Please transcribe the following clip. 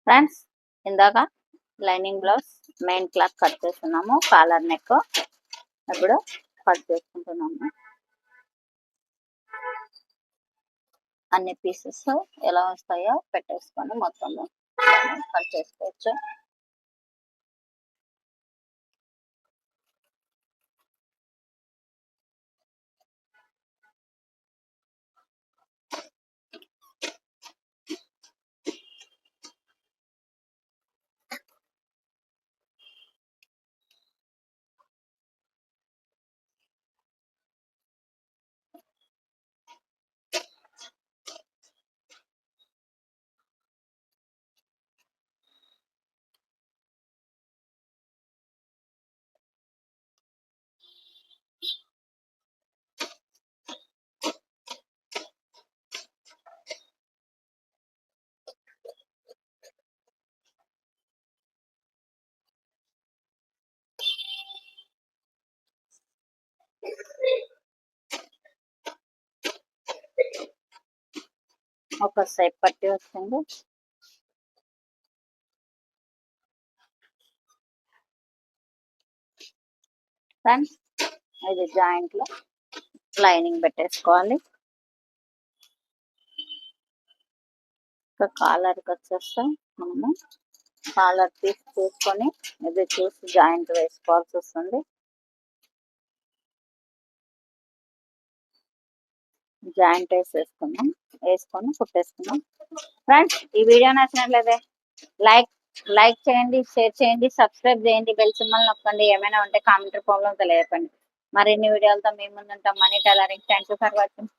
Friends, ఇందాక lining blouse main cloth cut చేస్తున్నాము, collar neck. ఇప్పుడు కట్ చేసుకుంటున్నాము. అన్ని పీసెస్ ఎలా వస్తాయో పెట్టేసుకొని మొత్తము కట్ చేసుకోవచ్చు. ఒక సైడ్ పట్టి వస్తుంది. ఫ్రెండ్స్, ఇది జాయింట్ లో లైనింగ్ పెట్టేసుకోవాలి. ఇంకా కాలర్కి వచ్చేస్తే మనము కాలర్ పీస్ చూసుకొని ఇది చూసి జాయింట్ వేసుకోవాల్సి వస్తుంది. జాయింట్ వేసుకొని కుట్టేసుకున్నాం. ఫ్రెండ్స్, ఈ వీడియో నచ్చినట్లయితే లైక్ చేయండి, షేర్ చేయండి, సబ్స్క్రైబ్ చేయండి, బెల్ సింబల్ నొక్కండి. ఏమైనా ఉంటే కామెంట్ రూపంలో తెలియజేయండి. మరిన్ని వీడియోలతో మీ ముందుంటాం. Mani tailoring. Thank you for watching.